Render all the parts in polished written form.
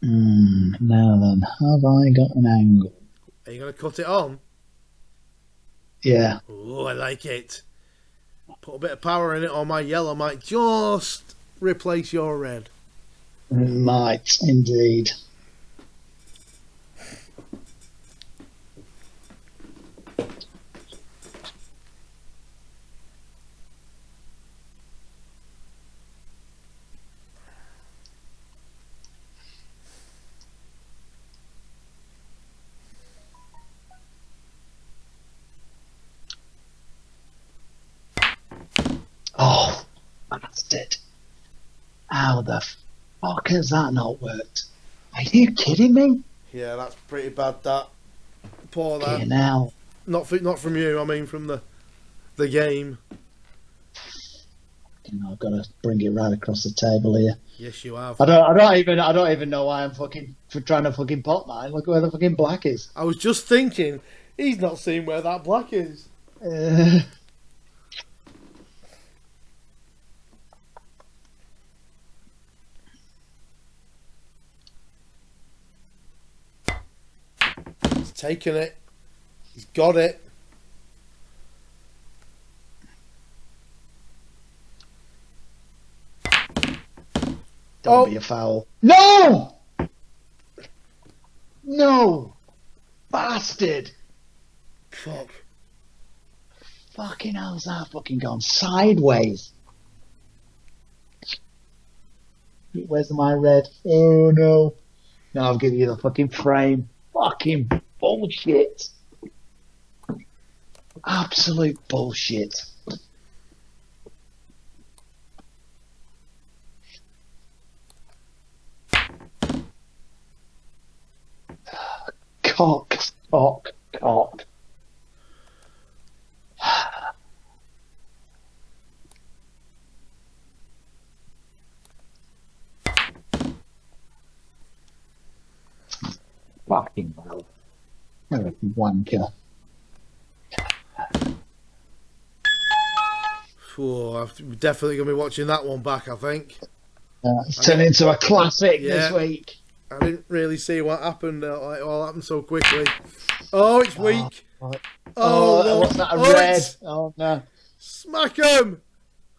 Now then, have I got an angle? Are you going to cut it on? Yeah. Oh, I like it. Put a bit of power in it, or my yellow might just replace your red. It might, indeed. Oh, bastard. How the fuck has that not worked? Are you kidding me? Yeah, that's pretty bad, that. Poor that. Okay, now. Not from you, I mean from the game. I've got to bring it right across the table here. Yes, you have. I don't even know why I'm trying to fucking pot mine. Look where the fucking black is. I was just thinking, he's not seen where that black is. He's taken it. He's got it. Don't be a foul. No! No! Bastard! Fuck. Fucking hell's that fucking gone sideways? Where's my red? Oh no. No, I'll give you the fucking frame. Fucking bullshit. Absolute bullshit. Cock. Fucking hell. What a wanker. I'm definitely going to be watching that one back, I think. It's turned into a classic this week. I didn't really see what happened. It all happened so quickly. Oh, it's weak. What's that? A red. Oh no. Smack him.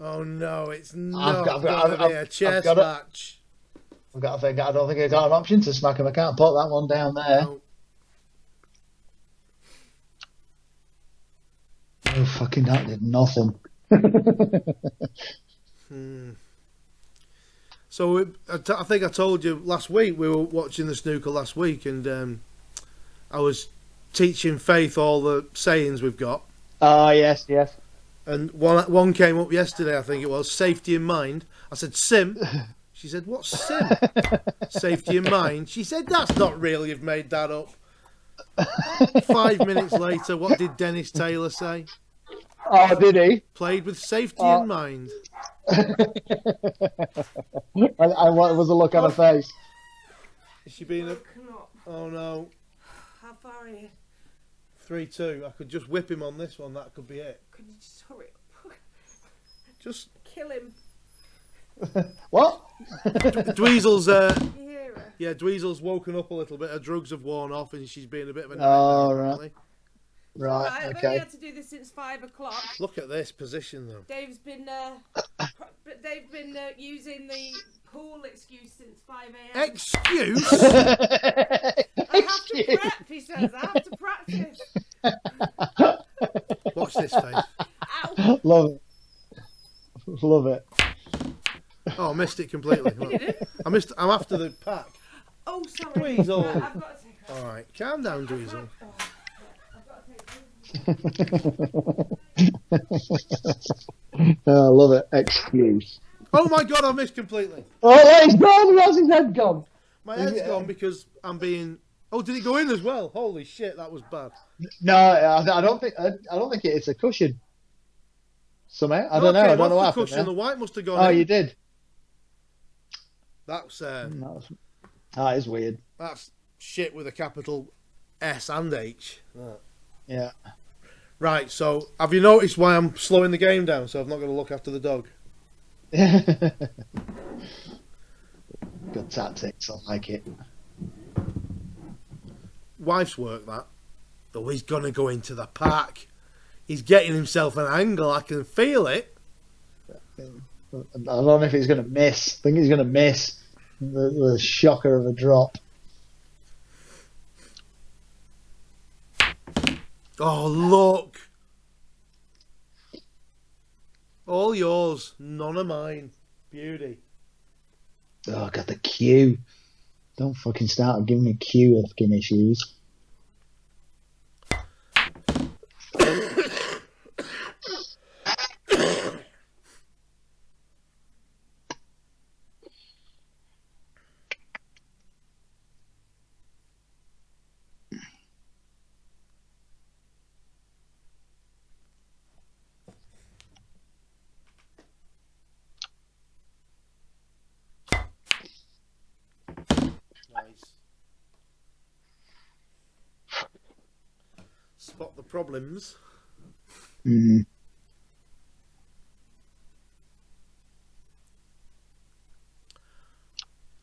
Oh no, it's not going to be a chess match. I don't think I've got an option to smack him. I can't put that one down there. No. Oh, fucking that did nothing. So I think I told you last week, we were watching the snooker last week, and I was teaching Faith all the sayings we've got. Oh, yes. And one came up yesterday, I think it was, safety in mind. I said, sim. She said, what's sim? Safety in mind. She said, that's not real, you've made that up. 5 minutes later, what did Dennis Taylor say? Oh, did he? Played with safety in mind. And what was the look on her face? Is she being a... Oh, no. How far are you? 3-2. I could just whip him on this one. That could be it. Could you just hurry up? Just... Kill him. What? Dweezil's... You hear her? Yeah, Dweezil's woken up a little bit. Her drugs have worn off and she's being a bit of a nightmare. Oh, apparently. Right, I've okay. only had to do this since 5 o'clock. Look at this position, though. Dave's been using the pool excuse since 5 a.m. Excuse? I have to prep, he says. I have to practice. Watch this, Faith. Ow. Love it. Oh, I missed it completely. I'm after the pack. Oh, sorry. Dweezil. Right, I've got to take her. All right, calm down, Dweezil. I love it. Excuse. Oh my God, I missed completely. Oh, he's gone. Where's his head gone? My head's gone because I'm being... Oh, did it go in as well? Holy shit, that was bad. No, I don't think it's a cushion. Somehow, I don't know. I don't know what happened. Cushion. The white must have gone Oh, in. you did. That's that is weird. That's shit with a capital S and H. Yeah. Right, so have you noticed why I'm slowing the game down so I'm not going to look after the dog? Good tactics. I like it. wife's work, that. Though he's going to go into the pack. He's getting himself an angle. I can feel it. I don't know if he's going to miss. I think he's going to miss the shocker of a drop. Oh, look. All yours. None of mine. Beauty. Oh, I got the cue. Don't fucking start giving me cue of fucking issues. Nice. Spot the problems. Mm.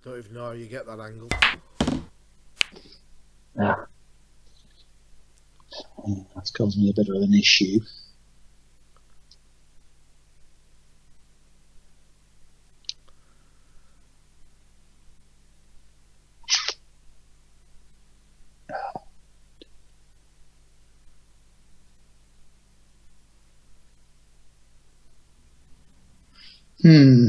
Don't even know how you get that angle. Ah. That's caused me a bit of an issue. Hmm.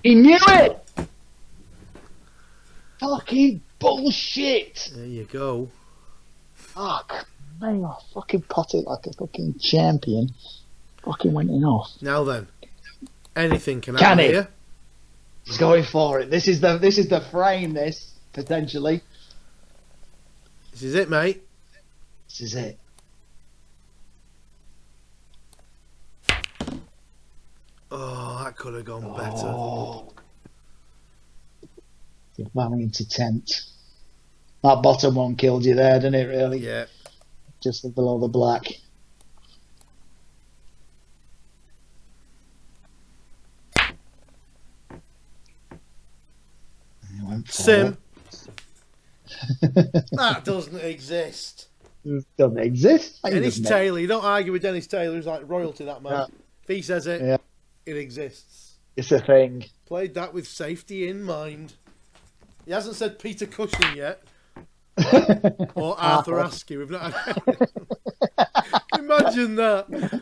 He knew it! Fucking bullshit! There you go. Fuck. Man, I fucking potted like a fucking champion. Fucking went in off. Now then, anything can Can happen it? here. He's going for it. This is the frame, this, potentially. This is it, mate. This is it. Oh, that could have gone better. Oh. The Valiant attempt. That bottom one killed you there, didn't it, really? Yeah. Just below the black. He went for Sim. it. That doesn't exist. Doesn't exist. Dennis Taylor, you don't argue with Dennis Taylor, who's like royalty, that man. Yeah. If he says it, Yeah. it exists. It's a thing. Played that with safety in mind. He hasn't said Peter Cushing yet. Or Arthur Askew. We've not had Imagine that.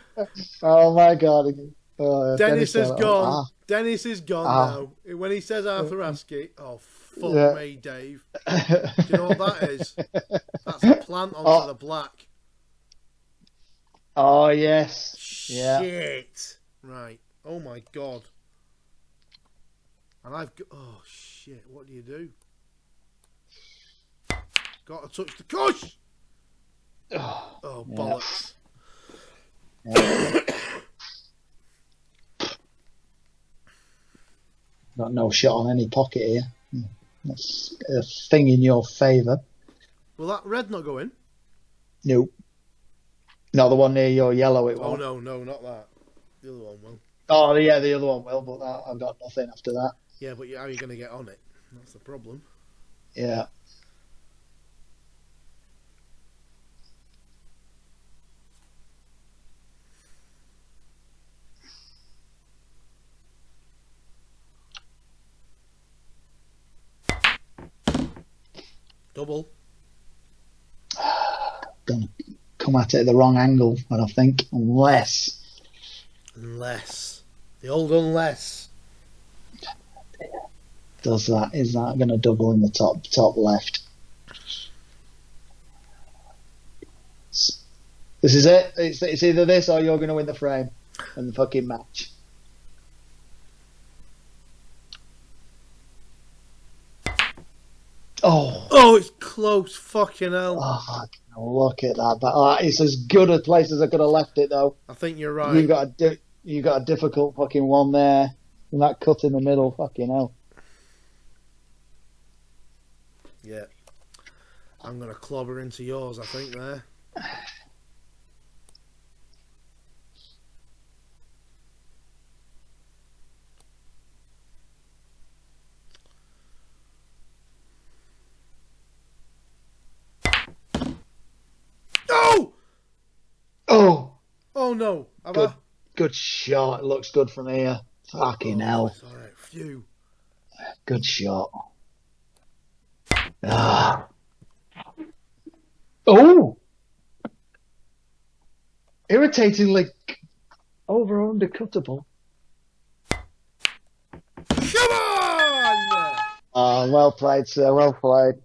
Oh my god. Oh, Dennis has Taylor. gone. Dennis is gone now. When he says Arthur Askew, oh fuck me, Dave. Do you know what that is? That's a plant onto the black. Oh yes. Yeah. Shit. Right. Oh my god. And I've got. Oh shit. What do you do? Got to touch the cush. Oh bollocks. Yeah. Got no shot on any pocket here. That's a thing in your favour. Will that red not go in? Nope. Not the one near your yellow, it Oh won't. no, not that. The other one will. Oh yeah, the other one will, but I've got nothing after that. Yeah, but how are you going to get on it? That's the problem. Yeah. Double. Gonna come at it at the wrong angle, I don't think. Unless. The old unless. Does that? Is that going to double in the top left? This is it. It's either this or you're going to win the frame and the fucking match. Oh, it's close. Fucking hell. Oh, look at that. It's as good a place as I could have left it, though. I think you're right. You got a difficult fucking one there. And that cut in the middle, fucking hell. Yeah. I'm going to clobber into yours, I think, there. Oh! Oh! Oh, no. Have Good, I? good shot. It looks good from here. Fucking Oh, hell. it's all right. Phew. Good shot. Ah. Oh! Irritatingly over undercuttable. Come on! Well played, sir. Well played.